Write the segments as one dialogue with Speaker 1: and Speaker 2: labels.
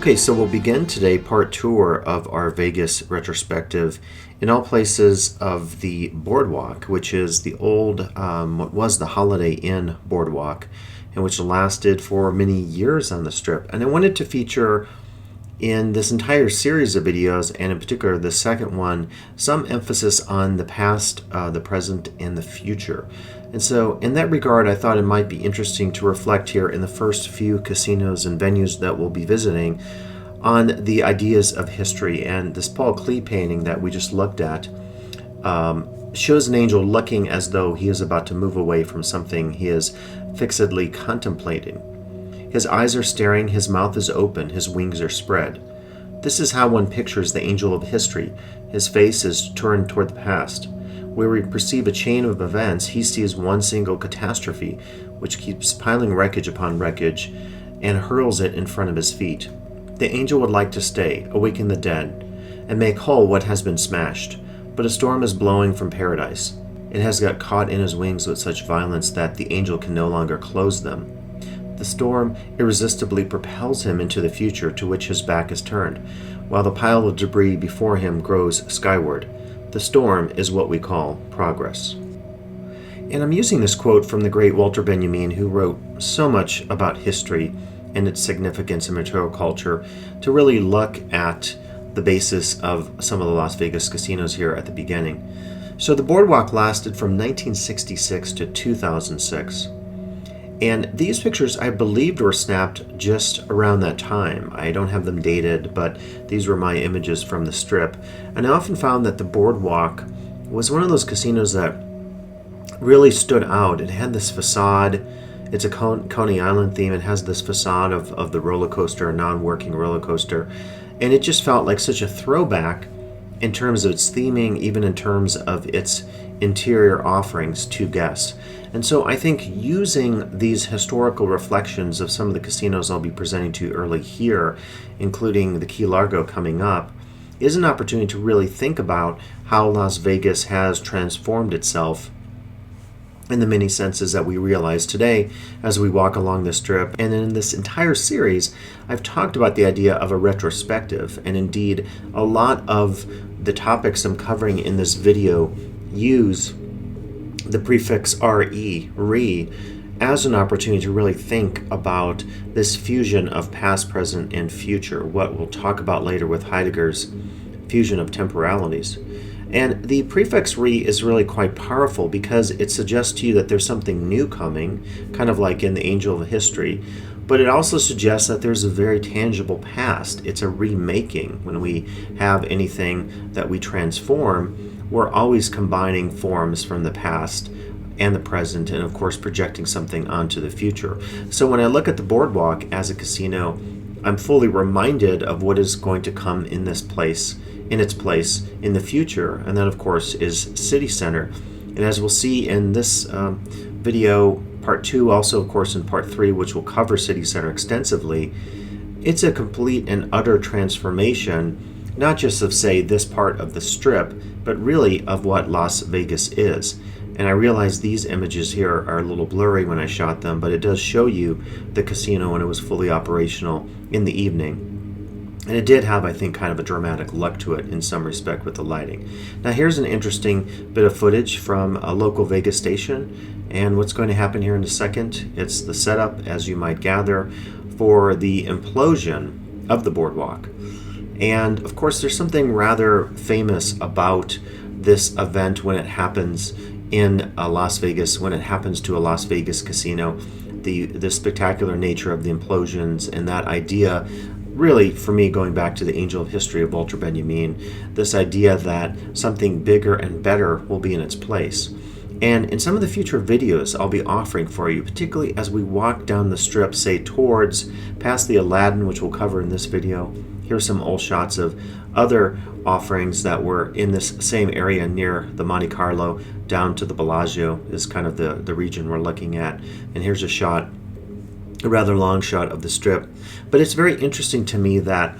Speaker 1: Okay, so we'll begin today part tour of our Vegas retrospective in all places of the Boardwalk, which is the old, what was the Holiday Inn Boardwalk, and which lasted for many years on the Strip. And I wanted to feature in this entire series of videos, and in particular the second one, some emphasis on the past, the present, and the future. And so in that regard, I thought it might be interesting to reflect here in the first few casinos and venues that we'll be visiting on the ideas of history. And this Paul Klee painting that we just looked at shows an angel looking as though he is about to move away from something he is fixedly contemplating. His eyes are staring, his mouth is open, his wings are spread. This is how one pictures the angel of history. His face is turned toward the past. Where we perceive a chain of events, he sees one single catastrophe, which keeps piling wreckage upon wreckage and hurls it in front of his feet. The angel would like to stay, awaken the dead, and make whole what has been smashed. But a storm is blowing from paradise. It has got caught in his wings with such violence that the angel can no longer close them. The storm irresistibly propels him into the future to which his back is turned, while the pile of debris before him grows skyward. The storm is what we call progress. And I'm using this quote from the great Walter Benjamin, who wrote so much about history and its significance in material culture, to really look at the basis of some of the Las Vegas casinos here at the beginning. So the Boardwalk lasted from 1966 to 2006. And these pictures, I believed, were snapped just around that time. I don't have them dated, but these were my images from the Strip. And I often found that the Boardwalk was one of those casinos that really stood out. It had this facade. It's a Coney Island theme. It has this facade of the roller coaster, a non-working roller coaster. And it just felt like such a throwback in terms of its theming, even in terms of its interior offerings to guests. And so I think using these historical reflections of some of the casinos I'll be presenting to you early here, including the Key Largo coming up, is an opportunity to really think about how Las Vegas has transformed itself in the many senses that we realize today as we walk along the Strip. And in this entire series, I've talked about the idea of a retrospective, and indeed a lot of the topics I'm covering in this video use the prefix re, as an opportunity to really think about this fusion of past, present, and future, what we'll talk about later with Heidegger's fusion of temporalities. And the prefix re is really quite powerful because it suggests to you that there's something new coming, kind of like in the Angel of History, but it also suggests that there's a very tangible past. It's a remaking. When we have anything that we transform, we're always combining forms from the past and the present, and of course projecting something onto the future. So when I look at the Boardwalk as a casino, I'm fully reminded of what is going to come in its place in the future, and that of course is City Center. And as we'll see in this video, part 2, also of course in part 3, which will cover City Center extensively, it's a complete and utter transformation, not just of, say, this part of the Strip, but really of what Las Vegas is. And I realize these images here are a little blurry when I shot them, but it does show you the casino when it was fully operational in the evening. And it did have, I think, kind of a dramatic look to it in some respect with the lighting. Now here's an interesting bit of footage from a local Vegas station, and what's going to happen here in a second. It's the setup, as you might gather, for the implosion of the Boardwalk. And of course there's something rather famous about this event when it happens in Las Vegas, when it happens to a Las Vegas casino, the spectacular nature of the implosions, and that idea, really for me going back to the Angel of History of Walter Benjamin, this idea that something bigger and better will be in its place. And in some of the future videos I'll be offering for you, particularly as we walk down the Strip, say towards past the Aladdin, which we'll cover in this video. Here's some old shots of other offerings that were in this same area near the Monte Carlo down to the Bellagio is kind of the region we're looking at. And here's a rather long shot of the Strip. But it's very interesting to me that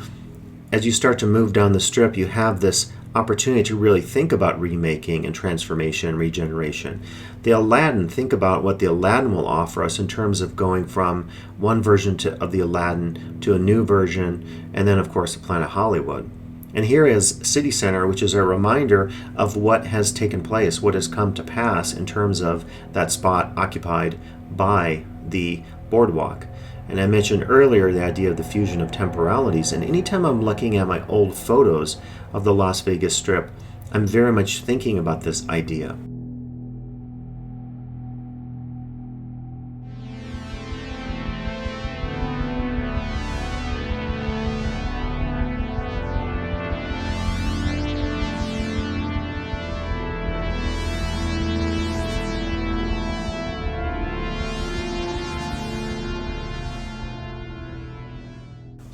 Speaker 1: as you start to move down the Strip, you have this opportunity to really think about remaking and transformation and regeneration. The Aladdin, think about what the Aladdin will offer us in terms of going from one version of the Aladdin to a new version, and then of course the Planet Hollywood. And here is City Center, which is a reminder of what has taken place, what has come to pass in terms of that spot occupied by the Boardwalk. And I mentioned earlier the idea of the fusion of temporalities, and anytime I'm looking at my old photos of the Las Vegas Strip, I'm very much thinking about this idea.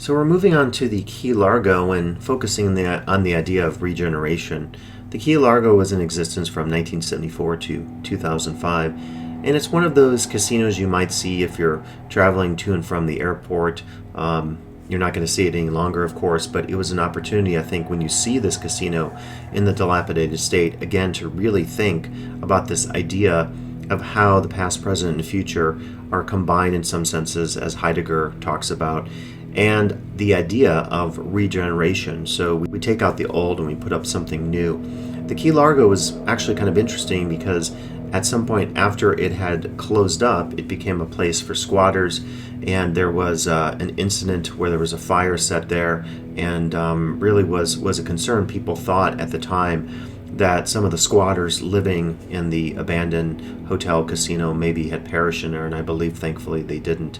Speaker 1: So we're moving on to the Key Largo and focusing on the idea of regeneration. The Key Largo was in existence from 1974 to 2005, and it's one of those casinos you might see if you're traveling to and from the airport. You're not going to see it any longer, of course, but it was an opportunity, I think, when you see this casino in the dilapidated state, again, to really think about this idea of how the past, present, and future are combined in some senses, as Heidegger talks about, and the idea of regeneration. So we take out the old and we put up something new. The Key Largo was actually kind of interesting because at some point after it had closed up, it became a place for squatters, and there was an incident where there was a fire set there, and really was a concern. People thought at the time that some of the squatters living in the abandoned hotel casino maybe had perished in there, and I believe thankfully they didn't.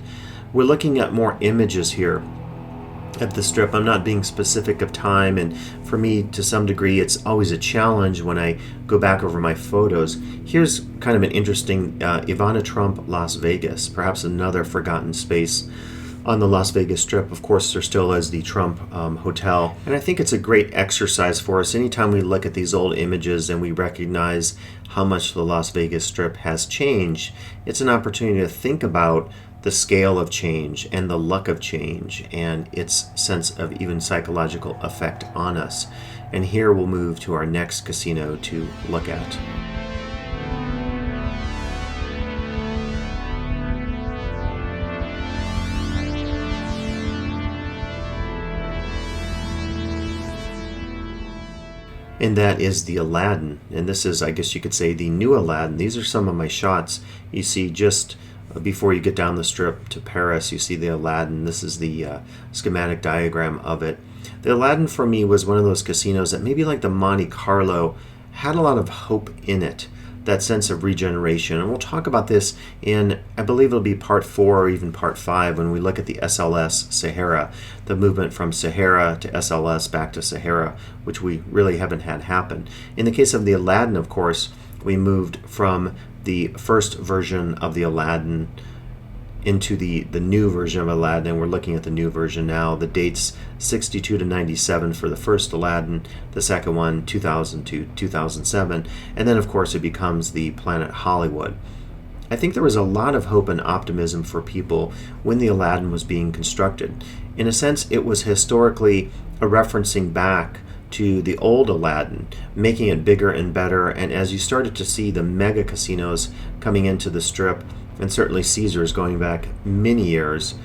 Speaker 1: We're looking at more images here at the Strip. I'm not being specific of time, and for me, to some degree, it's always a challenge when I go back over my photos. Here's kind of an interesting Ivana Trump Las Vegas, perhaps another forgotten space on the Las Vegas Strip. Of course, there still is the Trump Hotel, and I think it's a great exercise for us anytime we look at these old images and we recognize how much the Las Vegas Strip has changed. It's an opportunity to think about the scale of change and the luck of change and its sense of even psychological effect on us. And here we'll move to our next casino to look at. And that is the Aladdin. And this is, I guess you could say, the new Aladdin. These are some of my shots. You see just before you get down the Strip to Paris, you see the Aladdin. This is the schematic diagram of it. The Aladdin for me was one of those casinos that maybe like the Monte Carlo had a lot of hope in it, that sense of regeneration. And we'll talk about this in, I believe it'll be part 4 or even part 5 when we look at the SLS Sahara, the movement from Sahara to SLS back to Sahara, which we really haven't had happen. In the case of the Aladdin, of course, we moved from the first version of the Aladdin into the new version of Aladdin, and we're looking at the new version now. The dates 62 to 97 for the first Aladdin, the second one 2000 to 2007, and then of course it becomes the Planet Hollywood. I think there was a lot of hope and optimism for people when the Aladdin was being constructed. In a sense, it was historically a referencing back to the old Aladdin, making it bigger and better, and as you started to see the mega casinos coming into the Strip, and certainly Caesars going back many years,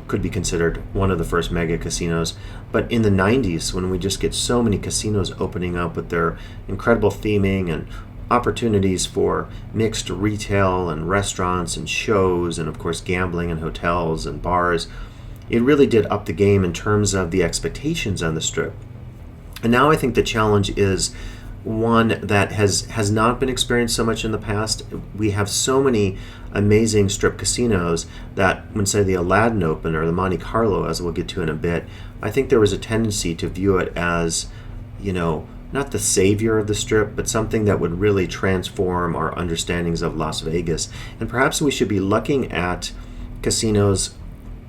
Speaker 1: could be considered one of the first mega casinos. But in the 90s, when we just get so many casinos opening up with their incredible theming and opportunities for mixed retail and restaurants and shows and of course gambling and hotels and bars, it really did up the game in terms of the expectations on the Strip. And now I think the challenge is one that has not been experienced so much in the past. We have so many amazing Strip casinos that when, say, the Aladdin opened or the Monte Carlo, as we'll get to in a bit, I think there was a tendency to view it as, not the savior of the Strip, but something that would really transform our understandings of Las Vegas. And perhaps we should be looking at casinos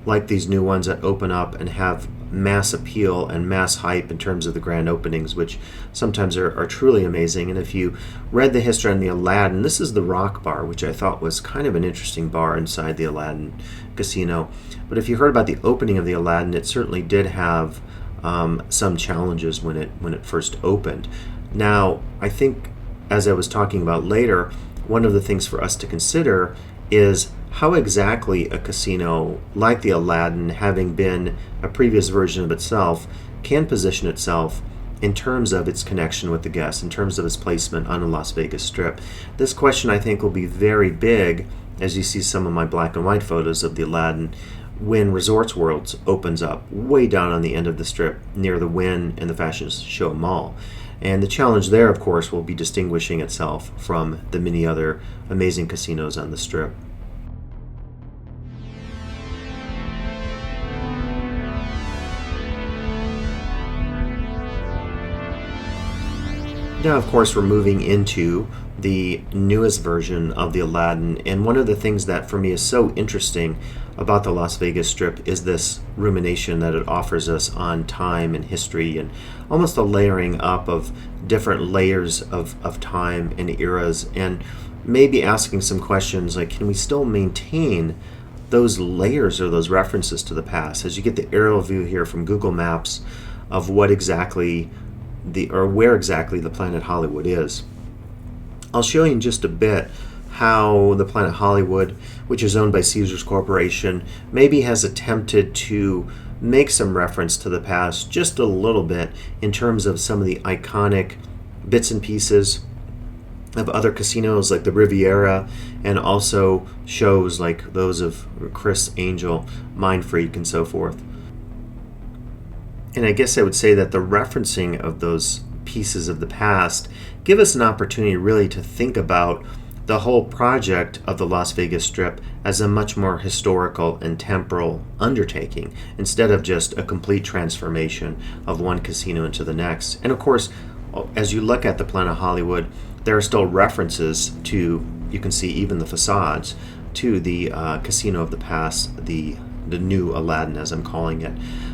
Speaker 1: like these new ones that open up and have mass appeal and mass hype in terms of the grand openings, which sometimes are truly amazing. And if you read the history on the Aladdin, this is the Rock Bar, which I thought was kind of an interesting bar inside the Aladdin casino. But if you heard about the opening of the Aladdin, it certainly did have some challenges when it first opened. Now, I think, as I was talking about later, one of the things for us to consider is how exactly a casino like the Aladdin, having been a previous version of itself, can position itself in terms of its connection with the guests, in terms of its placement on the Las Vegas Strip. This question, I think, will be very big, as you see some of my black and white photos of the Aladdin, when Resorts Worlds opens up way down on the end of the Strip near the Wynn and the Fashion Show Mall. And the challenge there, of course, will be distinguishing itself from the many other amazing casinos on the Strip. Now, of course, we're moving into the newest version of the Aladdin, and one of the things that for me is so interesting about the Las Vegas Strip is this rumination that it offers us on time and history, and almost a layering up of different layers of time and eras, and maybe asking some questions like, can we still maintain those layers or those references to the past? As you get the aerial view here from Google Maps of what exactly where exactly the Planet Hollywood is. I'll show you in just a bit how the Planet Hollywood, which is owned by Caesars Corporation, maybe has attempted to make some reference to the past just a little bit in terms of some of the iconic bits and pieces of other casinos like the Riviera, and also shows like those of Chris Angel, Mind Freak, and so forth. And I guess I would say that the referencing of those pieces of the past give us an opportunity really to think about the whole project of the Las Vegas Strip as a much more historical and temporal undertaking, instead of just a complete transformation of one casino into the next. And of course, as you look at the Planet Hollywood, there are still references to, you can see even the facades, to the casino of the past, the new Aladdin, as I'm calling it.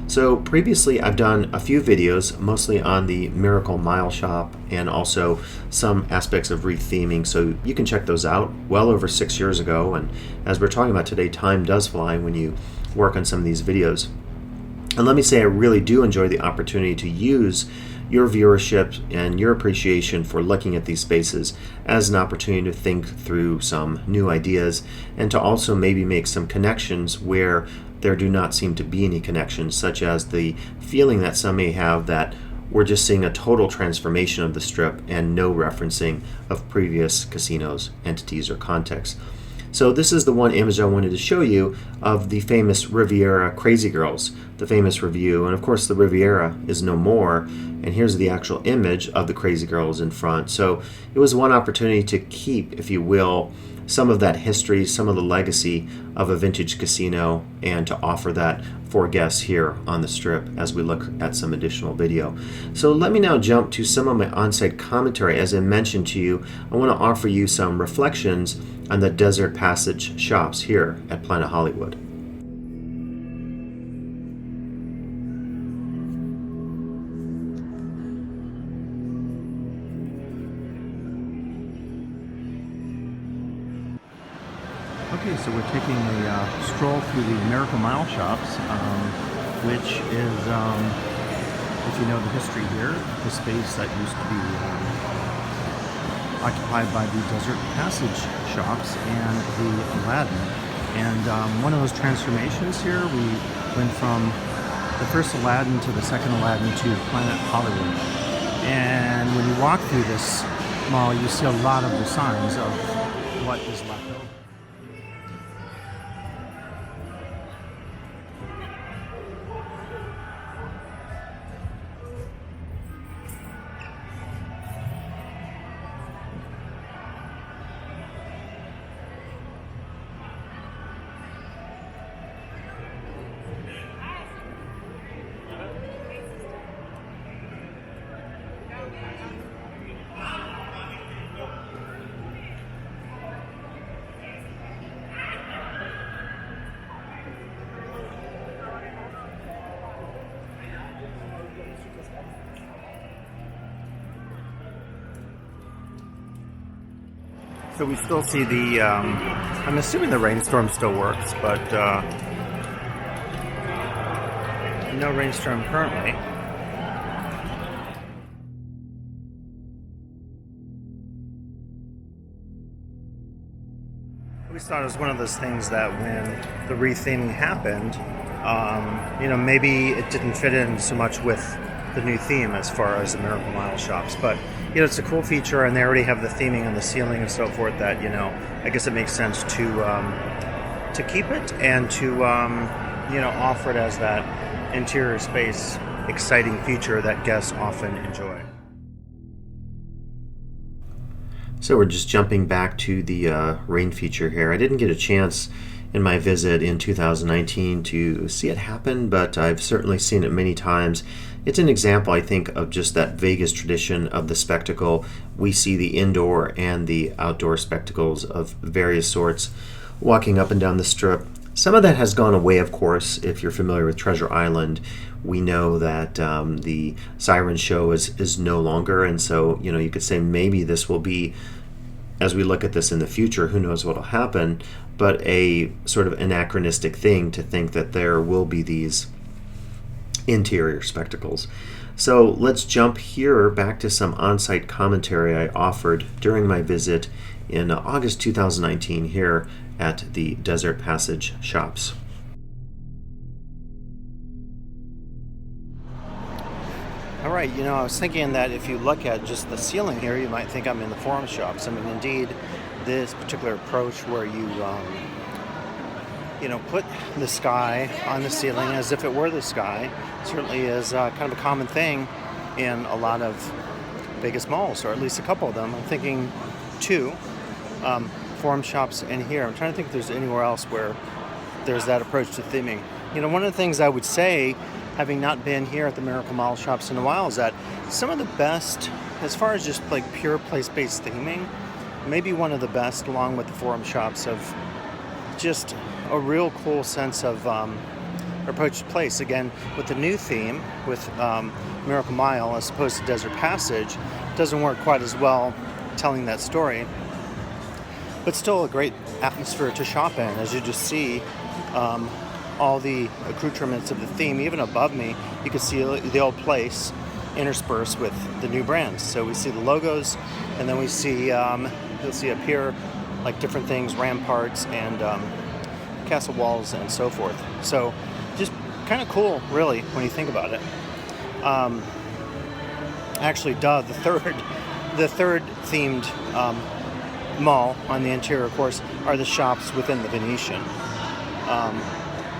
Speaker 1: So previously I've done a few videos, mostly on the Miracle Mile Shop and also some aspects of retheming, so you can check those out well over 6 years ago. And as we're talking about today, time does fly when you work on some of these videos. And let me say, I really do enjoy the opportunity to use your viewership and your appreciation for looking at these spaces as an opportunity to think through some new ideas, and to also maybe make some connections where there do not seem to be any connections, such as the feeling that some may have that we're just seeing a total transformation of the Strip and no referencing of previous casinos, entities, or contexts. So this is the one image I wanted to show you of the famous Riviera Crazy Girls, the famous review. And of course the Riviera is no more, and here's the actual image of the Crazy Girls in front. So it was one opportunity to keep, if you will, some of that history, some of the legacy of a vintage casino, and to offer that for guests here on the Strip as we look at some additional video. So let me now jump to some of my on-site commentary. As I mentioned to you, I want to offer you some reflections on the Desert Passage shops here at Planet Hollywood.
Speaker 2: Okay, so we're taking a stroll through the Miracle Mile shops, which is, if you know the history here, the space that used to be occupied by the Desert Passage shops and the Aladdin. And one of those transformations here, we went from the first Aladdin to the second Aladdin to Planet Hollywood. And when you walk through this mall, you see a lot of the signs of what is left over. So we still see the, I'm assuming the rainstorm still works, but no rainstorm currently. I always thought it was one of those things that when the retheming happened, maybe it didn't fit in so much with the new theme as far as the Miracle Mile shops. But, it's a cool feature, and they already have the theming on the ceiling and so forth that, I guess it makes sense to keep it and to, offer it as that interior space exciting feature that guests often enjoy.
Speaker 1: So we're just jumping back to the rain feature here. I didn't get a chance in my visit in 2019 to see it happen, but I've certainly seen it many times. It's an example, I think, of just that Vegas tradition of the spectacle. We see the indoor and the outdoor spectacles of various sorts walking up and down the strip. Some of that has gone away, of course. If you're familiar with Treasure Island, we know that the Siren Show is no longer, and so you could say maybe this will be, as we look at this in the future, who knows what will happen, but a sort of anachronistic thing to think that there will be these interior spectacles. So let's jump here back to some on-site commentary I offered during my visit in August 2019 here at the Desert Passage shops.
Speaker 2: All right, I was thinking that if you look at just the ceiling here, you might think I'm in the Forum shops. I mean, indeed, this particular approach where you, put the sky on the ceiling as if it were the sky certainly is kind of a common thing in a lot of Vegas malls, or at least a couple of them. I'm thinking two Forum shops in here. I'm trying to think if there's anywhere else where there's that approach to theming. One of the things I would say, having not been here at the Miracle Mile shops in a while, is that some of the best, as far as just like pure place-based theming, maybe one of the best, along with the Forum shops, of just a real cool sense of approach to place. Again, with the new theme, with Miracle Mile as opposed to Desert Passage, doesn't work quite as well telling that story, but still a great atmosphere to shop in, as you just see all the accoutrements of the theme. Even above me, you can see the old place interspersed with the new brands. So we see the logos, and then we see, you'll see up here, like different things, ramparts and castle walls and so forth. So just kind of cool, really, when you think about it. Actually, the third themed mall on the interior, of course, are the shops within the Venetian.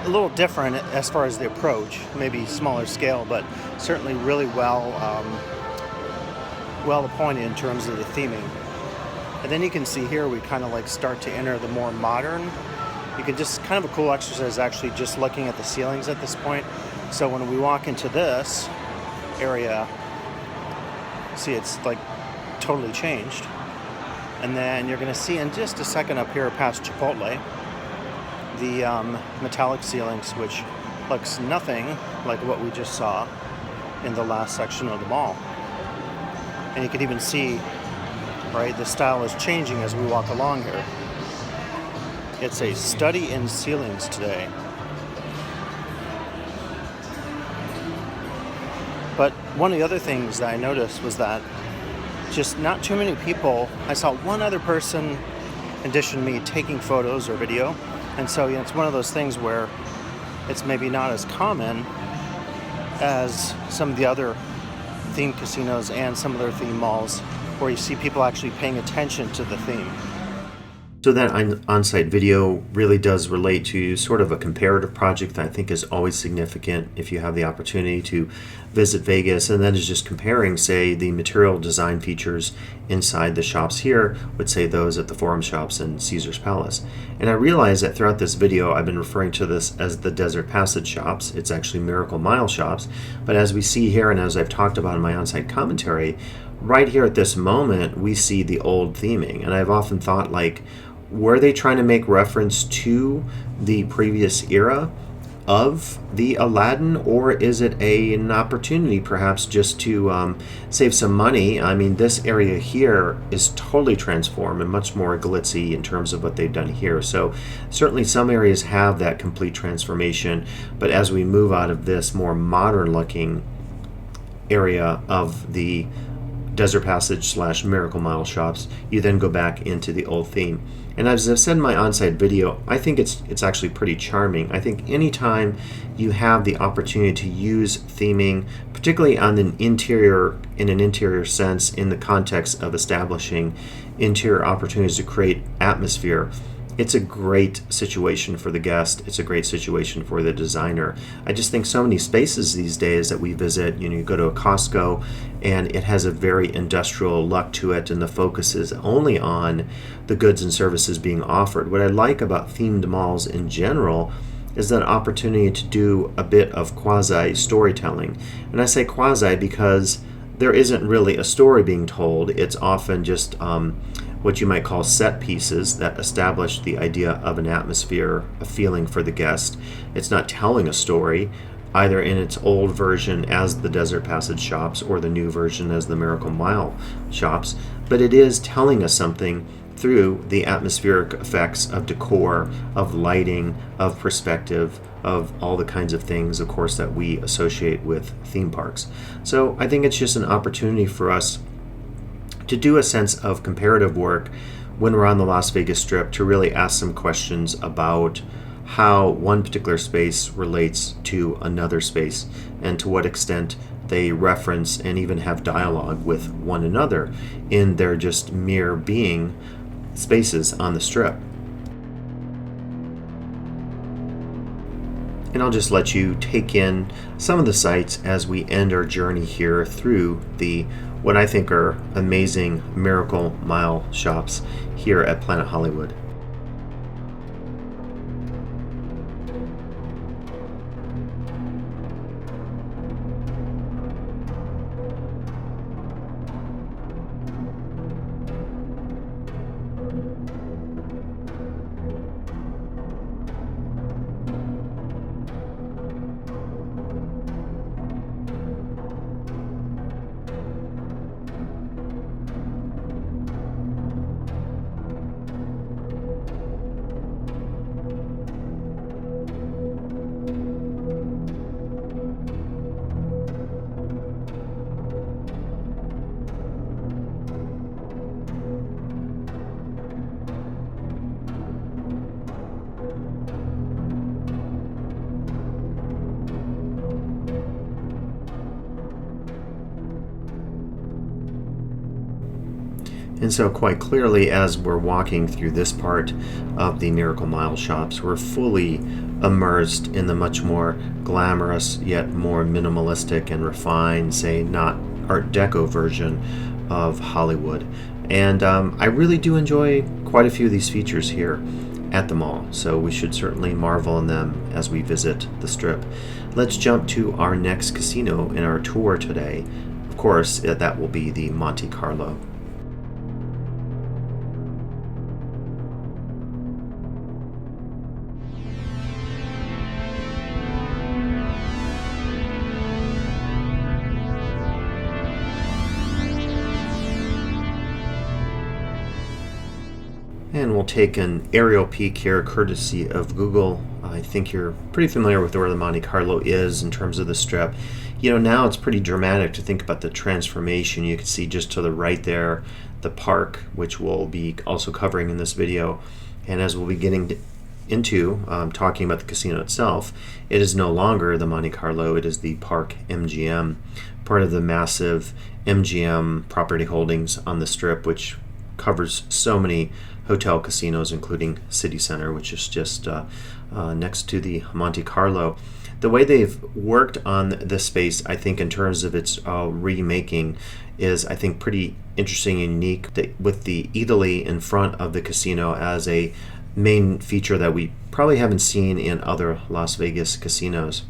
Speaker 2: A little different as far as the approach, maybe smaller scale, but certainly really well appointed in terms of the theming. And then you can see here we kind of like start to enter the more modern. You can just kind of a cool exercise actually just looking at the ceilings at this point. So when we walk into this area, see it's like totally changed. And then you're going to see in just a second up here past Chipotle, the metallic ceilings, which looks nothing like what we just saw in the last section of the mall. And you can even see, right, the style is changing as we walk along here. It's a study in ceilings today. But one of the other things that I noticed was that just not too many people, I saw one other person in addition to me taking photos or video. And so it's one of those things where it's maybe not as common as some of the other themed casinos and some of their theme malls where you see people actually paying attention to the theme.
Speaker 1: So that on-site video really does relate to sort of a comparative project that I think is always significant if you have the opportunity to visit Vegas, and that is just comparing, say, the material design features inside the shops here with, say, those at the Forum shops and Caesar's Palace. And I realize that throughout this video I've been referring to this as the Desert Passage shops. It's actually Miracle Mile shops, but as we see here and as I've talked about in my on-site commentary, right here at this moment we see the old theming, and I've often thought, like, were they trying to make reference to the previous era of the Aladdin, or is it an opportunity perhaps just to save some money? I mean, this area here is totally transformed and much more glitzy in terms of what they've done here. So certainly some areas have that complete transformation, but as we move out of this more modern looking area of the Desert Passage / Miracle Mile shops, you then go back into the old theme. And as I've said in my on-site video, I think it's actually pretty charming. I think anytime you have the opportunity to use theming, particularly on an interior, in an interior sense, in the context of establishing interior opportunities to create atmosphere, it's a great situation for the guest. It's a great situation for the designer. I just think so many spaces these days that we visit, you go to a Costco and it has a very industrial look to it, and the focus is only on the goods and services being offered. What I like about themed malls in general is that opportunity to do a bit of quasi storytelling. And I say quasi because there isn't really a story being told. It's often just what you might call set pieces that establish the idea of an atmosphere, a feeling for the guest. It's not telling a story, either in its old version as the Desert Passage shops or the new version as the Miracle Mile shops, but it is telling us something through the atmospheric effects of decor, of lighting, of perspective, of all the kinds of things, of course, that we associate with theme parks. So I think it's just an opportunity for us to do a sense of comparative work when we're on the Las Vegas Strip, to really ask some questions about how one particular space relates to another space, and to what extent they reference and even have dialogue with one another in their just mere being spaces on the Strip. And I'll just let you take in some of the sights as we end our journey here through the what I think are amazing Miracle Mile shops here at Planet Hollywood. And so quite clearly, as we're walking through this part of the Miracle Mile shops, we're fully immersed in the much more glamorous yet more minimalistic and refined, say not Art Deco version of Hollywood. And I really do enjoy quite a few of these features here at the mall, so we should certainly marvel in them as we visit the Strip. Let's jump to our next casino in our tour today. Of course, that will be the Monte Carlo. And we'll take an aerial peek here courtesy of Google. I think you're pretty familiar with where the Monte Carlo is in terms of the Strip. Now it's pretty dramatic to think about the transformation. You can see just to the right there the park, which we'll be also covering in this video. And as we'll be getting into talking about the casino itself, it is no longer the Monte Carlo, it is the Park MGM, part of the massive MGM property holdings on the Strip, which covers so many hotel casinos, including City Center, which is just next to the Monte Carlo. The way they've worked on this space, I think, in terms of its remaking, is, I think, pretty interesting and unique, with the Italy in front of the casino as a main feature that we probably haven't seen in other Las Vegas casinos.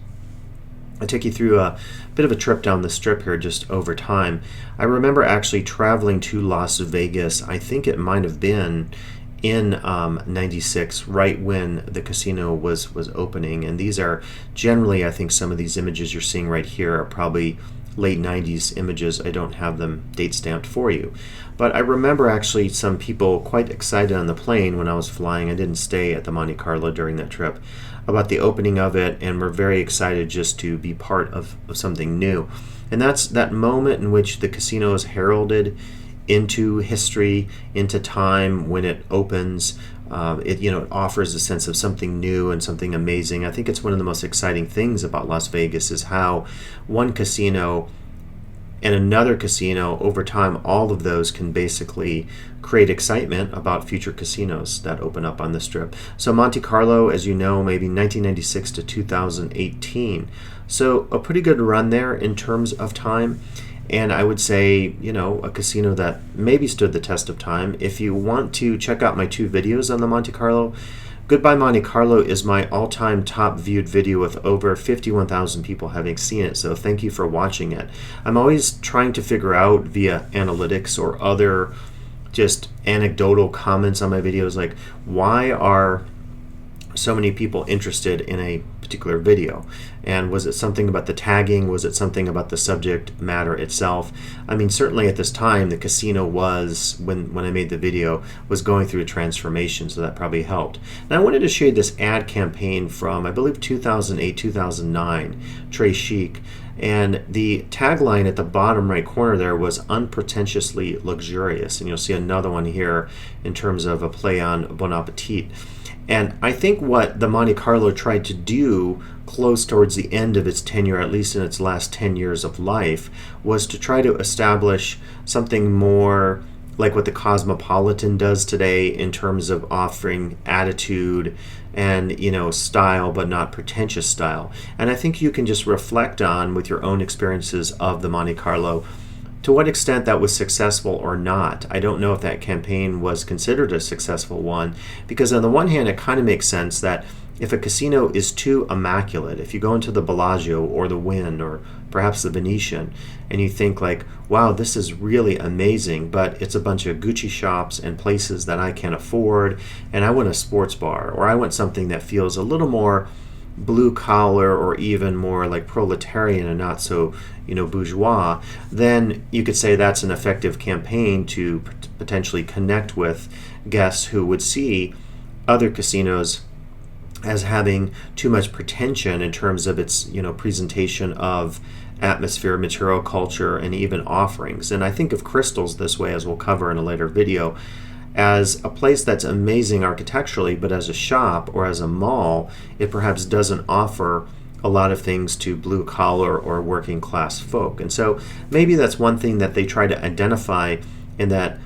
Speaker 1: I'll take you through a bit of a trip down the Strip here just over time. I remember actually traveling to Las Vegas, I think it might have been in 96, right when the casino was opening. And these are generally, I think some of these images you're seeing right here are probably late 90s images. I don't have them date stamped for you. But I remember actually some people quite excited on the plane when I was flying. I didn't stay at the Monte Carlo during that trip, about the opening of it, and we're very excited just to be part of something new. And that's that moment in which the casino is heralded into history, into time when it opens, It offers a sense of something new and something amazing. I think it's one of the most exciting things about Las Vegas is how one casino and another casino, over time, all of those can basically create excitement about future casinos that open up on the Strip. So Monte Carlo, as you know, maybe 1996 to 2018. So a pretty good run there in terms of time. And I would say, a casino that maybe stood the test of time. If you want to check out my 2 videos on the Monte Carlo, Goodbye Monte Carlo is my all-time top viewed video with over 51,000 people having seen it, so thank you for watching it. I'm always trying to figure out via analytics or other just anecdotal comments on my videos, like, why are so many people interested in a particular video? And was it something about the tagging? Was it something about the subject matter itself? I mean, certainly at this time, the casino was, when I made the video, was going through a transformation, so that probably helped. Now I wanted to show you this ad campaign from, I believe, 2008, 2009, Trey Chic. And the tagline at the bottom right corner there was unpretentiously luxurious. And you'll see another one here in terms of a play on Bon Appetit. And I think what the Monte Carlo tried to do close towards the end of its tenure, at least in its last 10 years of life, was to try to establish something more like what the Cosmopolitan does today in terms of offering attitude and style, but not pretentious style. And I think you can just reflect on, with your own experiences of the Monte Carlo, to what extent that was successful or not. I don't know if that campaign was considered a successful one, because on the one hand, it kind of makes sense that if a casino is too immaculate, if you go into the Bellagio or the Wynn or perhaps the Venetian, and you think like, wow, this is really amazing, but it's a bunch of Gucci shops and places that I can't afford, and I want a sports bar, or I want something that feels a little more blue collar or even more like proletarian and not so bourgeois, then you could say that's an effective campaign to potentially connect with guests who would see other casinos as having too much pretension in terms of its presentation of atmosphere, material culture, and even offerings. And I think of Crystals this way, as we'll cover in a later video, as a place that's amazing architecturally, but as a shop or as a mall, it perhaps doesn't offer a lot of things to blue collar or working class folk. And so maybe that's one thing that they try to identify in that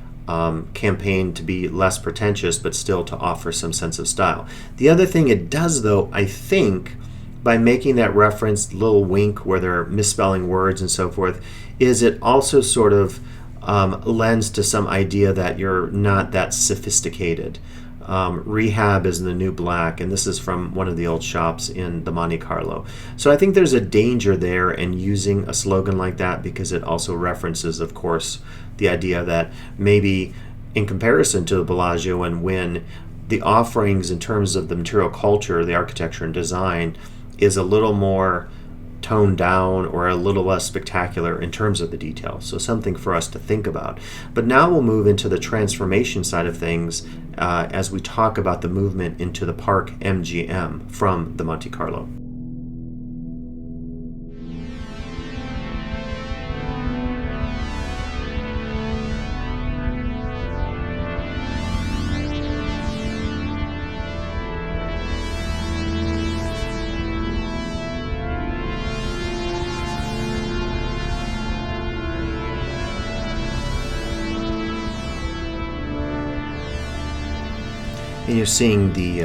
Speaker 1: campaign, to be less pretentious but still to offer some sense of style. The other thing it does, though, I think, by making that reference, little wink where they're misspelling words and so forth, is it also sort of lends to some idea that you're not that sophisticated. Rehab is the new black, and this is from one of the old shops in the Monte Carlo. So I think there's a danger there in using a slogan like that, because it also references, of course, the idea that maybe in comparison to the Bellagio and Wynn, the offerings in terms of the material culture, the architecture and design is a little more toned down or a little less spectacular in terms of the details. So something for us to think about. But now we'll move into the transformation side of things as we talk about the movement into the Park MGM from the Monte Carlo. And you're seeing the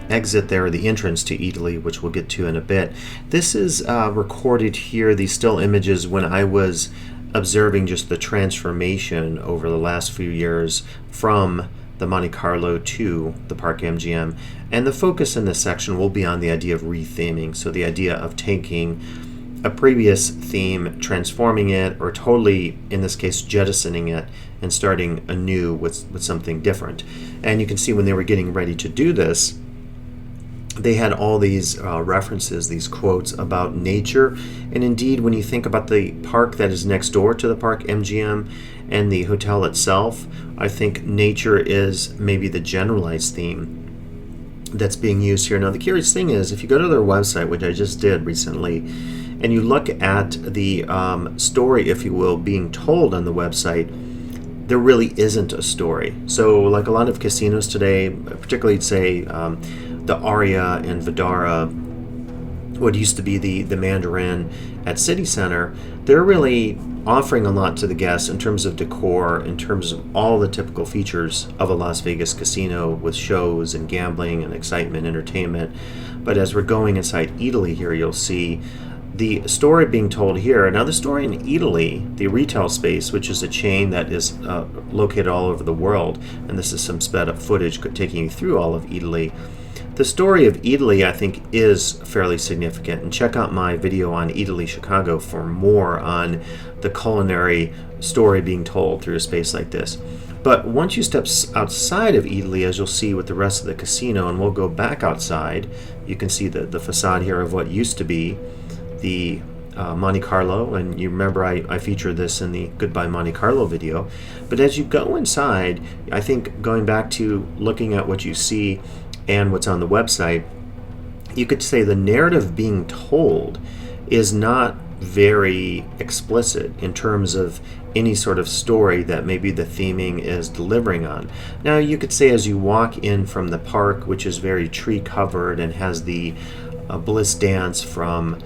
Speaker 1: exit there, the entrance to Italy, which we'll get to in a bit. This is recorded here, these still images, when I was observing just the transformation over the last few years from the Monte Carlo to the Park MGM. And the focus in this section will be on the idea of retheming, so the idea of taking a previous theme, transforming it, or totally, in this case, jettisoning it and starting anew with something different. And you can see when they were getting ready to do this, they had all these references, these quotes about nature. And indeed, when you think about the park that is next door to the Park MGM and the hotel itself, I think nature is maybe the generalized theme that's being used here. Now, the curious thing is, if you go to their website, which I just did recently, and you look at the story, if you will, being told on the website, there really isn't a story. So like a lot of casinos today, particularly say the Aria and Vidara, what used to be the Mandarin at City Center, they're really offering a lot to the guests in terms of decor, in terms of all the typical features of a Las Vegas casino with shows and gambling and excitement, entertainment. But as we're going inside Italy here, you'll see the story being told here. Now, the story in Italy, the retail space, which is a chain that is located all over the world, and this is some sped up footage taking you through all of Italy. The story of Italy, I think, is fairly significant, and check out my video on Italy, Chicago for more on the culinary story being told through a space like this. But once you step outside of Italy, as you'll see with the rest of the casino, and we'll go back outside, you can see the facade here of what used to be the Monte Carlo, and you remember I featured this in the Goodbye Monte Carlo video. But as you go inside, I think going back to looking at what you see and what's on the website, you could say the narrative being told is not very explicit in terms of any sort of story that maybe the theming is delivering on. Now, you could say as you walk in from the park, which is very tree covered and has the Bliss dance from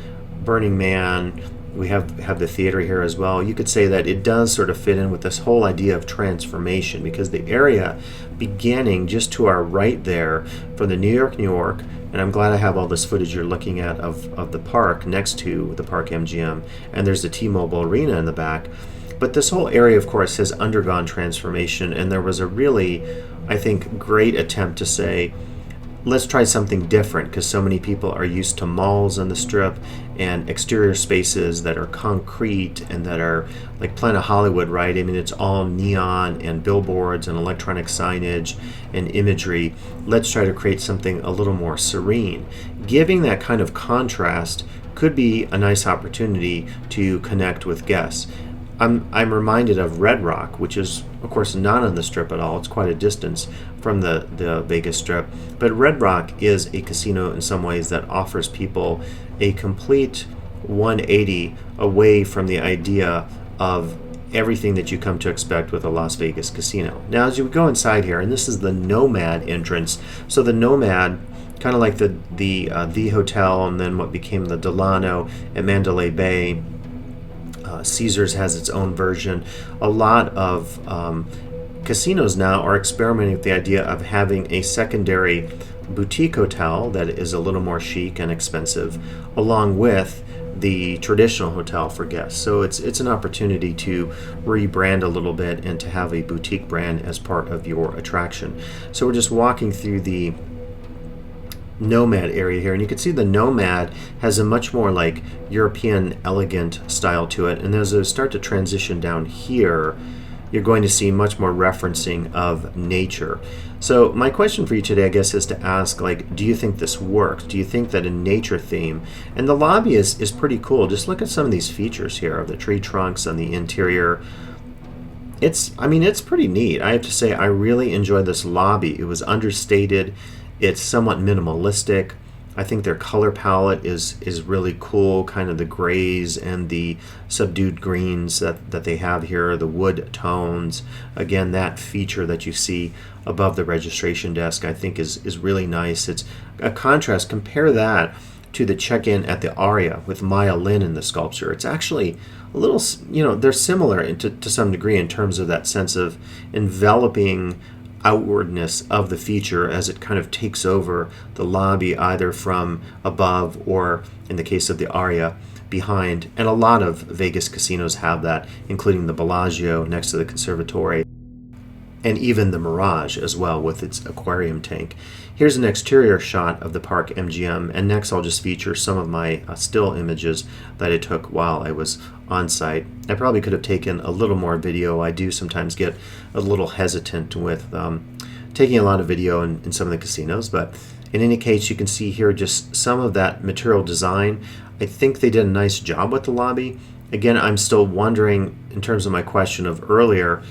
Speaker 1: Burning Man, we have the theater here as well. You could say that it does sort of fit in with this whole idea of transformation, because the area beginning just to our right there from the New York, and I'm glad I have all this footage you're looking at of the park next to the Park MGM, and there's the T-Mobile Arena in the back. But this whole area, of course, has undergone transformation, and there was a really, I think, great attempt to say, let's try something different, because so many people are used to malls on the Strip and exterior spaces that are concrete and that are like Planet Hollywood, right? I mean, it's all neon and billboards and electronic signage and imagery. Let's try to create something a little more serene. Giving that kind of contrast could be a nice opportunity to connect with guests. I'm reminded of Red Rock, which is, of course, not on the Strip at all. It's quite a distance from the Vegas Strip. But Red Rock is a casino in some ways that offers people a complete 180 away from the idea of everything that you come to expect with a Las Vegas casino. Now, as you go inside here, and this is the Nomad entrance. So the Nomad, kind of like the Hotel and then what became the Delano at Mandalay Bay. Caesars has its own version. A lot of casinos now are experimenting with the idea of having a secondary boutique hotel that is a little more chic and expensive, along with the traditional hotel for guests. So it's an opportunity to rebrand a little bit and to have a boutique brand as part of your attraction. So we're just walking through the Nomad area here, and you can see the Nomad has a much more like European elegant style to it, and as I start to transition down here, you're going to see much more referencing of nature. So my question for you today, I guess, is to ask, like, do you think this works? Do you think that a nature theme, and the lobby is pretty cool. Just look at some of these features here of the tree trunks on the interior. It's pretty neat. I have to say, I really enjoyed this lobby. It was understated. It's somewhat minimalistic. I think their color palette is really cool, kind of the grays and the subdued greens that they have here, the wood tones. Again, that feature that you see above the registration desk, I think is really nice. It's a contrast. Compare that to the check-in at the Aria with Maya Lin in the sculpture. It's actually a little, they're similar to some degree in terms of that sense of enveloping outwardness of the feature as it kind of takes over the lobby, either from above or, in the case of the Aria, behind. And a lot of Vegas casinos have that, including the Bellagio next to the Conservatory, and even the Mirage as well with its aquarium tank. Here's an exterior shot of the Park MGM, and next I'll just feature some of my still images that I took while I was on site. I probably could have taken a little more video. I do sometimes get a little hesitant with taking a lot of video in some of the casinos, but in any case, you can see here just some of that material design. I think they did a nice job with the lobby. Again, I'm still wondering, in terms of my question of earlier,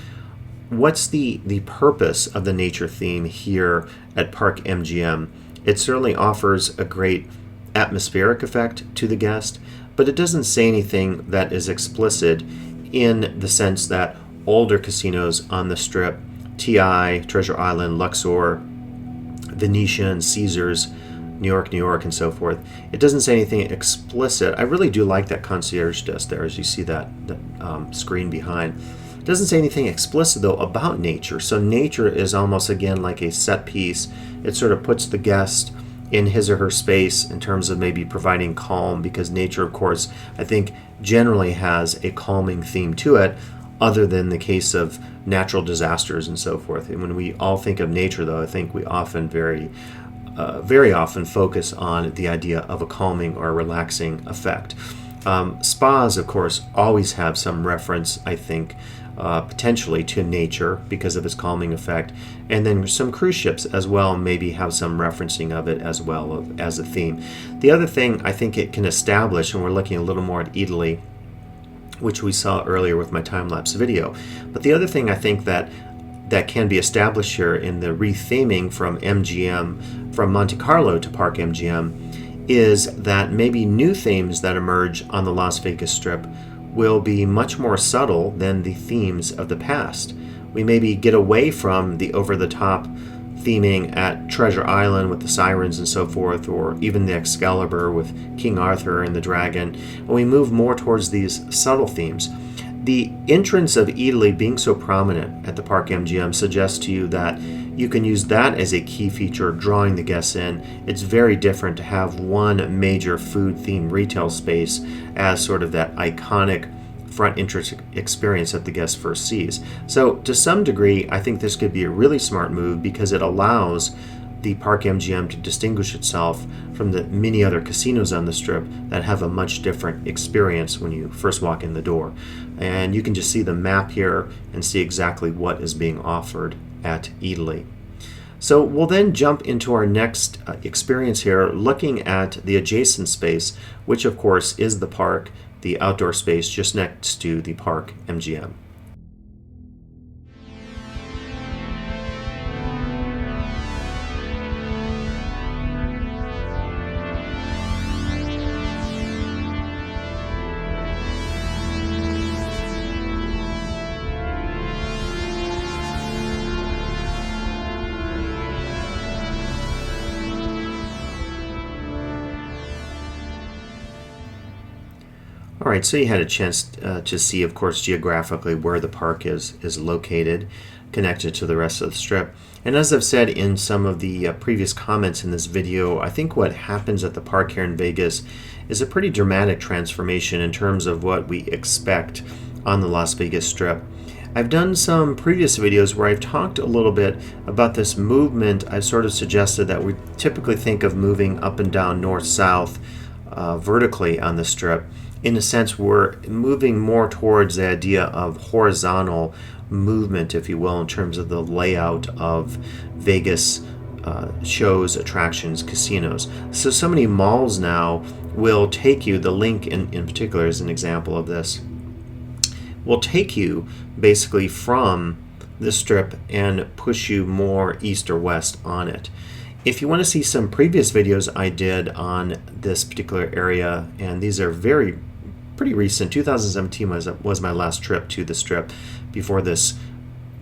Speaker 1: what's the purpose of the nature theme here at Park MGM? It certainly offers a great atmospheric effect to the guest, but it doesn't say anything that is explicit in the sense that older casinos on the Strip: TI, Treasure Island, Luxor, Venetian, Caesars, New York, and so forth. It doesn't say anything explicit. I really do like that concierge desk there, as you see that screen behind. It doesn't say anything explicit, though, about nature. So nature is almost, again, like a set piece. It sort of puts the guest in his or her space in terms of maybe providing calm, because nature, of course, I think generally has a calming theme to it, other than the case of natural disasters and so forth. And when we all think of nature, though, I think we often very often focus on the idea of a calming or relaxing effect. Spas, of course, always have some reference, I think, potentially to nature because of its calming effect. And then some cruise ships as well maybe have some referencing of it as well as a theme. The other thing I think it can establish, and we're looking a little more at Italy, which we saw earlier with my time-lapse video, but the other thing I think that can be established here in the retheming from MGM, from Monte Carlo to Park MGM, is that maybe new themes that emerge on the Las Vegas Strip will be much more subtle than the themes of the past. We maybe get away from the over-the-top theming at Treasure Island with the sirens and so forth, or even the Excalibur with King Arthur and the dragon, and we move more towards these subtle themes. The entrance of Italy being so prominent at the Park MGM suggests to you that you can use that as a key feature, drawing the guests in. It's very different to have one major food-themed retail space as sort of that iconic front entrance experience that the guest first sees. So to some degree, I think this could be a really smart move because it allows the Park MGM to distinguish itself from the many other casinos on the Strip that have a much different experience when you first walk in the door. And you can just see the map here and see exactly what is being offered at Italy. So we'll then jump into our next experience here, looking at the adjacent space, which of course is the park, the outdoor space just next to the Park MGM. All right, so you had a chance to see, of course, geographically where the park is located, connected to the rest of the Strip. And as I've said in some of the previous comments in this video, I think what happens at the park here in Vegas is a pretty dramatic transformation in terms of what we expect on the Las Vegas Strip. I've done some previous videos where I've talked a little bit about this movement. I've sort of suggested that we typically think of moving up and down north-south vertically on the Strip. In a sense, we're moving more towards the idea of horizontal movement, if you will, in terms of the layout of Vegas shows, attractions, casinos. So many malls now will take you, the Link in particular is an example of this, will take you basically from the Strip and push you more east or west on it. If you want to see some previous videos I did on this particular area, and these are pretty recent, 2017 was my last trip to the Strip, before this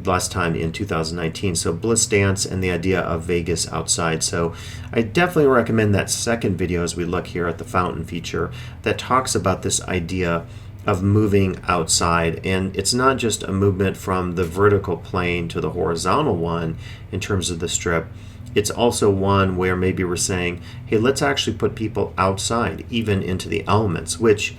Speaker 1: last time in 2019. So Bliss Dance and the idea of Vegas outside. So I definitely recommend that second video as we look here at the fountain feature that talks about this idea of moving outside. And it's not just a movement from the vertical plane to the horizontal one in terms of the Strip. It's also one where maybe we're saying, hey, let's actually put people outside, even into the elements, which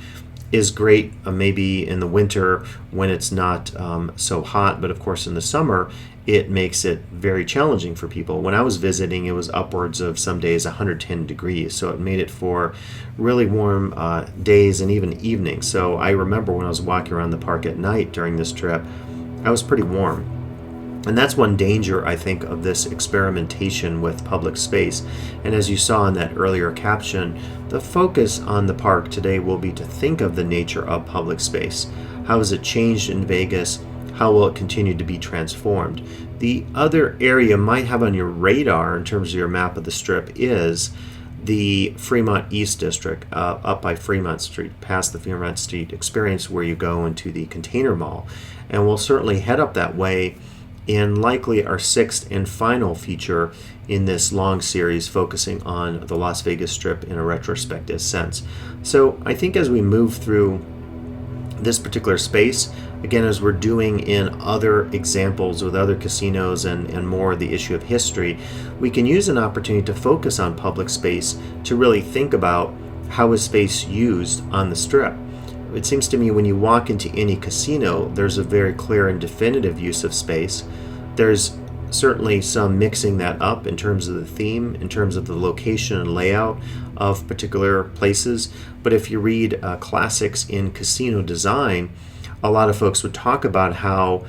Speaker 1: is great maybe in the winter when it's not so hot, but of course in the summer it makes it very challenging for people. When I was visiting, it was upwards of some days 110 degrees, so it made it for really warm days and even evenings. So I remember when I was walking around the park at night during this trip, I was pretty warm. And that's one danger, I think, of this experimentation with public space. And as you saw in that earlier caption, the focus on the park today will be to think of the nature of public space. How has it changed in Vegas? How will it continue to be transformed? The other area you might have on your radar in terms of your map of the Strip is the Fremont East District, up by Fremont Street, past the Fremont Street Experience, where you go into the Container Mall. And we'll certainly head up that way in likely our sixth and final feature in this long series focusing on the Las Vegas Strip in a retrospective sense. So I think as we move through this particular space, again, as we're doing in other examples with other casinos and more the issue of history, we can use an opportunity to focus on public space to really think about how is space used on the Strip. It seems to me when you walk into any casino, there's a very clear and definitive use of space. There's certainly some mixing that up in terms of the theme, in terms of the location and layout of particular places. But if you read classics in casino design, a lot of folks would talk about how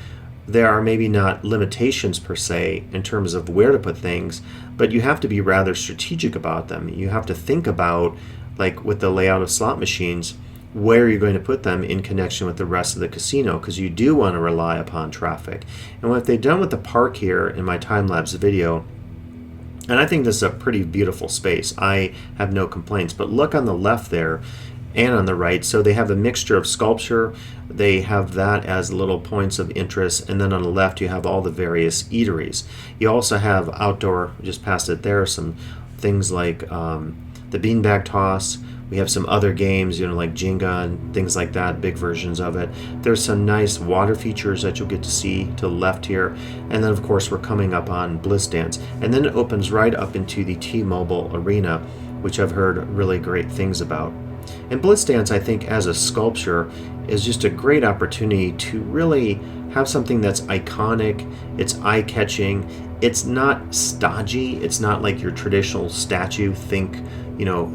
Speaker 1: there are maybe not limitations per se in terms of where to put things, but you have to be rather strategic about them. You have to think about, like with the layout of slot machines, where you're going to put them in connection with the rest of the casino, because you do want to rely upon traffic. And what they've done with the park here in my time-lapse video, and I think this is a pretty beautiful space, I have no complaints, but look on the left there and on the right. So they have a mixture of sculpture, they have that as little points of interest, and then on the left you have all the various eateries. You also have outdoor, just past it there, some things like the beanbag toss. We have some other games, like Jenga and things like that, big versions of it. There's some nice water features that you'll get to see to the left here. And then, of course, we're coming up on Bliss Dance. And then it opens right up into the T-Mobile Arena, which I've heard really great things about. And Bliss Dance, I think, as a sculpture, is just a great opportunity to really have something that's iconic, it's eye-catching, it's not stodgy, it's not like your traditional statue, think,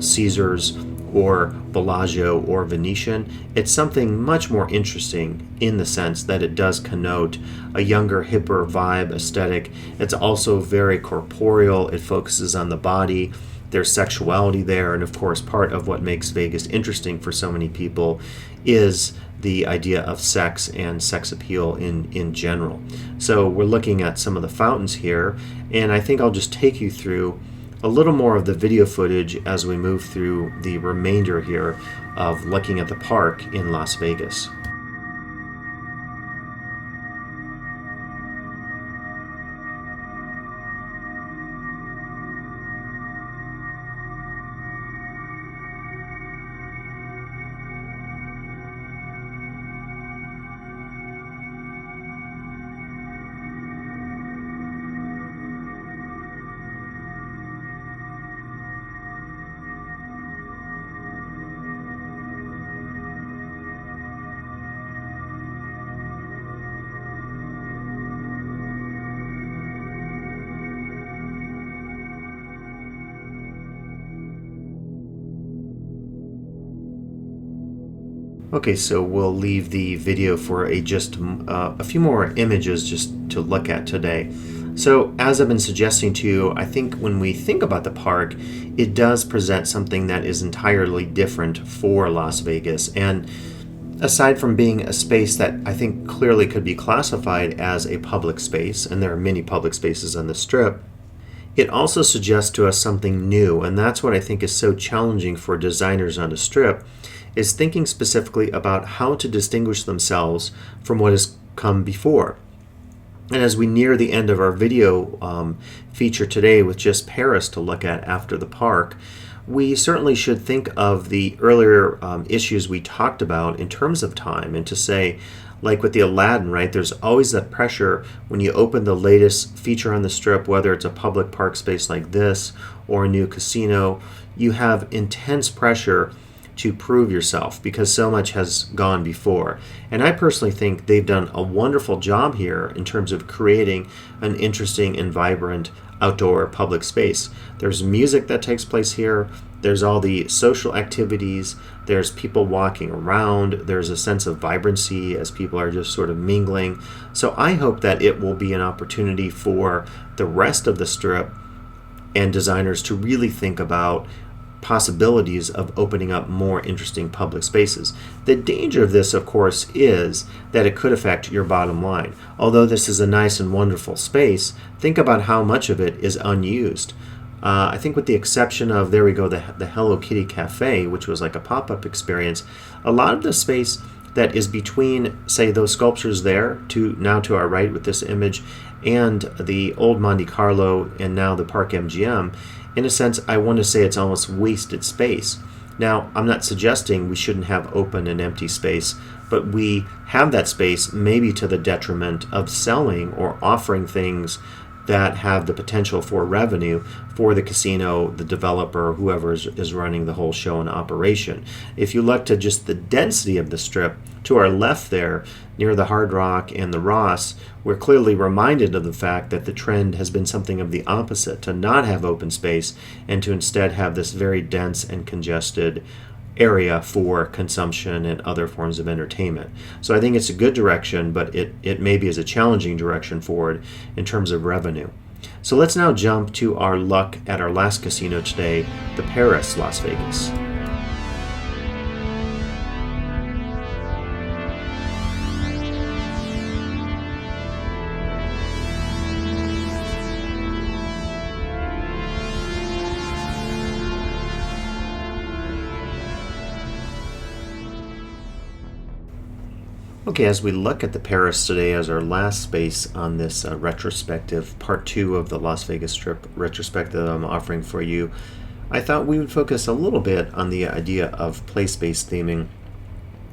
Speaker 1: Caesar's or Bellagio or Venetian. It's something much more interesting in the sense that it does connote a younger, hipper vibe aesthetic. It's also very corporeal. It focuses on the body. There's sexuality there, and of course part of what makes Vegas interesting for so many people is the idea of sex and sex appeal in general. So we're looking at some of the fountains here, and I think I'll just take you through a little more of the video footage as we move through the remainder here of looking at the park in Las Vegas. Okay, so we'll leave the video for a few more images just to look at today. So as I've been suggesting to you, I think when we think about the park, it does present something that is entirely different for Las Vegas. And aside from being a space that I think clearly could be classified as a public space, and there are many public spaces on the Strip, it also suggests to us something new, and that's what I think is so challenging for designers on the Strip, is thinking specifically about how to distinguish themselves from what has come before. And as we near the end of our video feature today with just Paris to look at after the park, we certainly should think of the earlier issues we talked about in terms of time, and to say, like with the Aladdin, right, there's always that pressure when you open the latest feature on the Strip, whether it's a public park space like this or a new casino, you have intense pressure to prove yourself because so much has gone before. And I personally think they've done a wonderful job here in terms of creating an interesting and vibrant outdoor public space. There's music that takes place here, there's all the social activities, there's people walking around, there's a sense of vibrancy as people are just sort of mingling. So I hope that it will be an opportunity for the rest of the Strip and designers to really think about possibilities of opening up more interesting public spaces. The danger of this, of course, is that it could affect your bottom line. Although this is a nice and wonderful space, think about how much of it is unused. I think with the exception of, there we go, the Hello Kitty Cafe, which was like a pop-up experience, a lot of the space that is between, say, those sculptures there, to now to our right with this image, and the old Monte Carlo and now the Park MGM, in a sense, I want to say it's almost wasted space. Now, I'm not suggesting we shouldn't have open and empty space, but we have that space maybe to the detriment of selling or offering things that have the potential for revenue for the casino, the developer, whoever is running the whole show and operation. If you look to just the density of the strip, to our left there, near the Hard Rock and the Ross, we're clearly reminded of the fact that the trend has been something of the opposite, to not have open space and to instead have this very dense and congested area for consumption and other forms of entertainment. So I think it's a good direction, but it maybe is a challenging direction forward in terms of revenue. So let's now jump to our luck at our last casino today, the Paris Las Vegas. Okay, as we look at the Paris today as our last space on this retrospective, part 2 of the Las Vegas Strip retrospective I'm offering for you, I thought we would focus a little bit on the idea of place-based theming.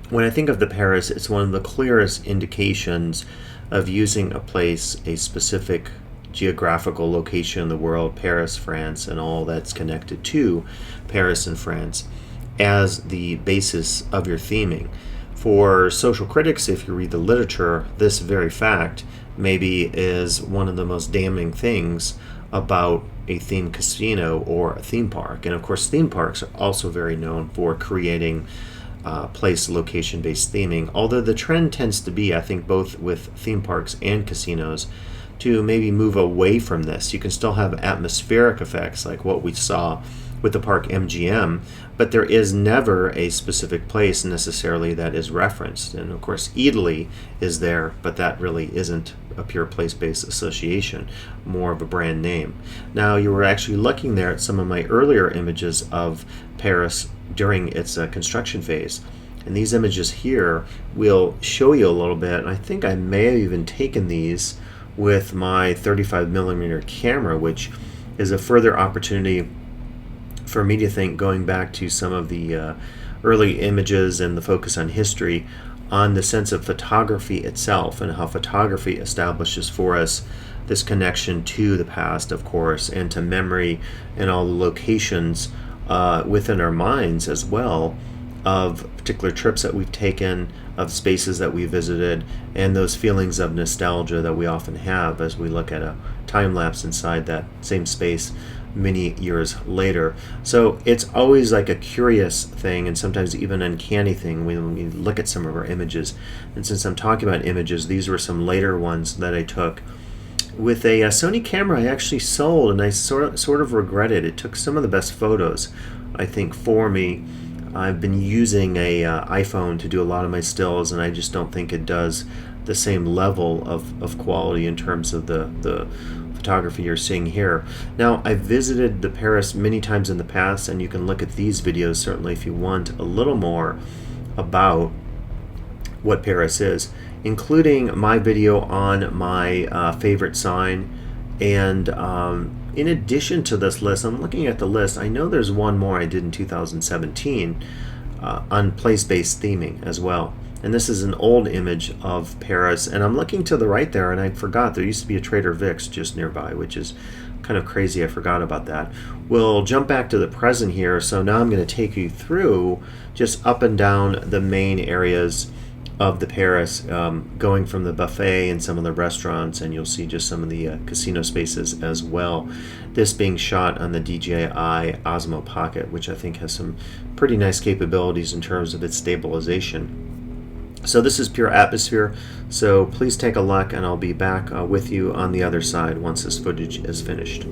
Speaker 1: When I think of the Paris, it's one of the clearest indications of using a place, a specific geographical location in the world, Paris, France, and all that's connected to Paris and France, as the basis of your theming. For social critics, if you read the literature, this very fact maybe is one of the most damning things about a themed casino or a theme park. And of course, theme parks are also very known for creating place location-based theming, although the trend tends to be, I think, both with theme parks and casinos, to maybe move away from this. You can still have atmospheric effects like what we saw with the Park MGM, but there is never a specific place necessarily that is referenced. And of course, Italy is there, but that really isn't a pure place-based association, more of a brand name. Now, you were actually looking there at some of my earlier images of Paris during its construction phase. And these images here will show you a little bit. And I think I may have even taken these with my 35mm camera, which is a further opportunity for me to think, going back to some of the early images and the focus on history, on the sense of photography itself and how photography establishes for us this connection to the past, of course, and to memory and all the locations within our minds as well, of particular trips that we've taken, of spaces that we visited, and those feelings of nostalgia that we often have as we look at a time lapse inside that same space many years later. So it's always like a curious thing, and sometimes even uncanny thing when we look at some of our images. And since I'm talking about images, these were some later ones that I took with a Sony camera I actually sold, and I sort of regret it. It took some of the best photos, I think, for me. I've been using a iPhone to do a lot of my stills, and I just don't think it does the same level of quality in terms of the photography you're seeing here. Now, I've visited the Paris many times in the past, and you can look at these videos certainly if you want a little more about what Paris is, including my video on my favorite sign. And in addition to this list, I'm looking at the list, I know there's one more I did in 2017 on place-based theming as well. And this is an old image of Paris, and I'm looking to the right there, and I forgot there used to be a Trader Vic's just nearby, which is kind of crazy. I forgot about that. We'll jump back to the present here. So now I'm going to take you through just up and down the main areas of the Paris, going from the buffet and some of the restaurants, and you'll see just some of the casino spaces as well. This being shot on the DJI Osmo Pocket, which I think has some pretty nice capabilities in terms of its stabilization. So this is pure atmosphere, so please take a look, and I'll be back with you on the other side once this footage is finished.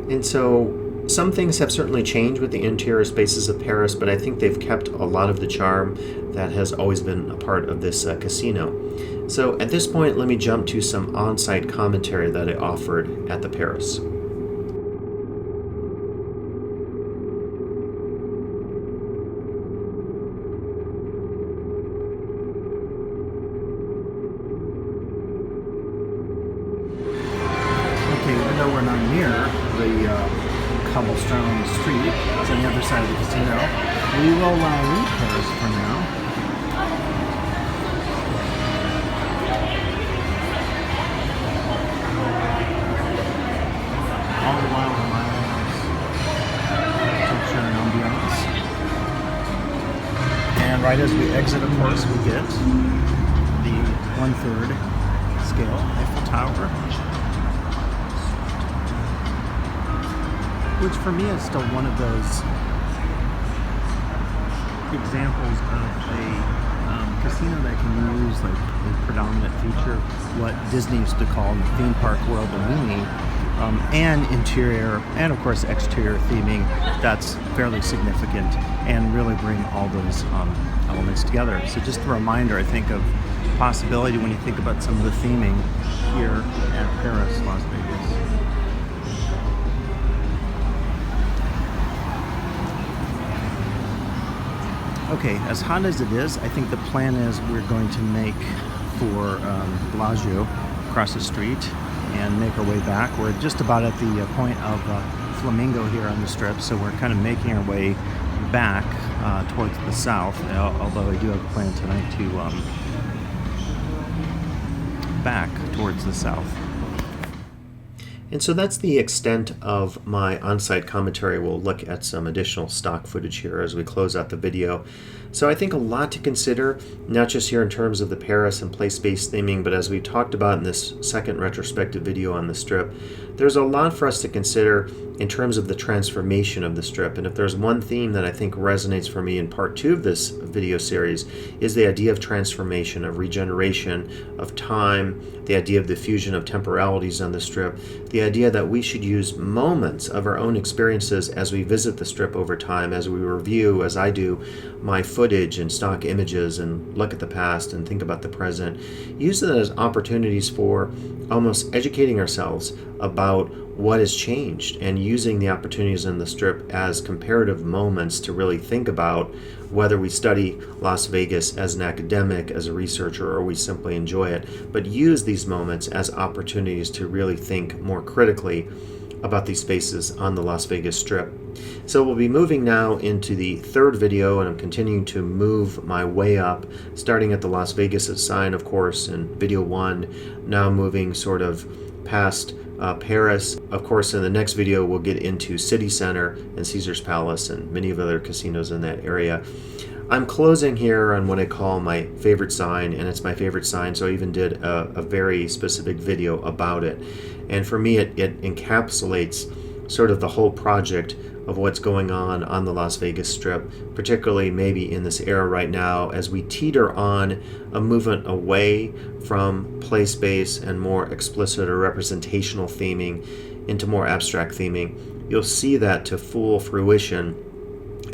Speaker 1: And so some things have certainly changed with the interior spaces of Paris, but I think they've kept a lot of the charm that has always been a part of this casino. So at this point, let me jump to some on-site commentary that I offered at the Paris.
Speaker 2: Even though we're not near the cobblestone street, it's on the other side of the casino, we will leave Paris for now. All the while culture and ambiance. And right as we exit, of course, we get the 1/3 scale Eiffel Tower, which for me is still one of those examples of a casino that can use like a predominant feature, what Disney used to call the theme park world Illumi, and interior and of course exterior theming that's fairly significant and really bring all those elements together. So just a reminder, I think, of possibility when you think about some of the theming here at Paris, Las Vegas. Okay, as hot as it is, I think the plan is we're going to make for Bellagio across the street and make our way back. We're just about at the point of Flamingo here on the Strip, so we're kind of making our way back towards the south, although I do have a plan tonight to back towards the south.
Speaker 1: And so that's the extent of my on-site commentary. We'll look at some additional stock footage here as we close out the video. So I think a lot to consider, not just here in terms of the Paris and place-based theming, but as we talked about in this second retrospective video on the Strip, there's a lot for us to consider in terms of the transformation of the Strip. And if there's one theme that I think resonates for me in part 2 of this video series, is the idea of transformation, of regeneration, of time, the idea of the fusion of temporalities on the Strip, the idea that we should use moments of our own experiences as we visit the Strip over time, as we review, as I do, my footage and stock images and look at the past and think about the present, use it as opportunities for almost educating ourselves about what has changed and using the opportunities in the Strip as comparative moments to really think about whether we study Las Vegas as an academic, as a researcher, or we simply enjoy it, but use these moments as opportunities to really think more critically about these spaces on the Las Vegas Strip. So we'll be moving now into the third video, and I'm continuing to move my way up, starting at the Las Vegas sign, of course, in video 1, now moving sort of past Paris. Of course, in the next video, we'll get into City Center and Caesar's Palace and many of other casinos in that area. I'm closing here on what I call my favorite sign, and it's my favorite sign, so I even did a very specific video about it. And for me, it encapsulates sort of the whole project of what's going on the Las Vegas Strip, particularly maybe in this era right now as we teeter on a movement away from place-based and more explicit or representational theming into more abstract theming. You'll see that to full fruition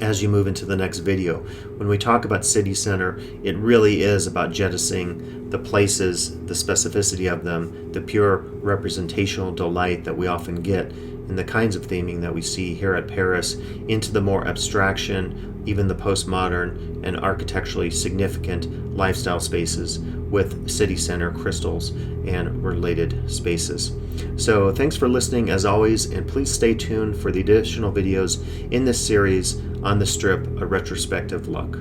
Speaker 1: as you move into the next video. When we talk about City Center, it really is about jettisoning the places, the specificity of them, the pure representational delight that we often get in the kinds of theming that we see here at Paris, into the more abstraction, even the postmodern and architecturally significant lifestyle spaces with city center crystals and related spaces. So thanks for listening as always, and please stay tuned for the additional videos in this series on the Strip, a retrospective look.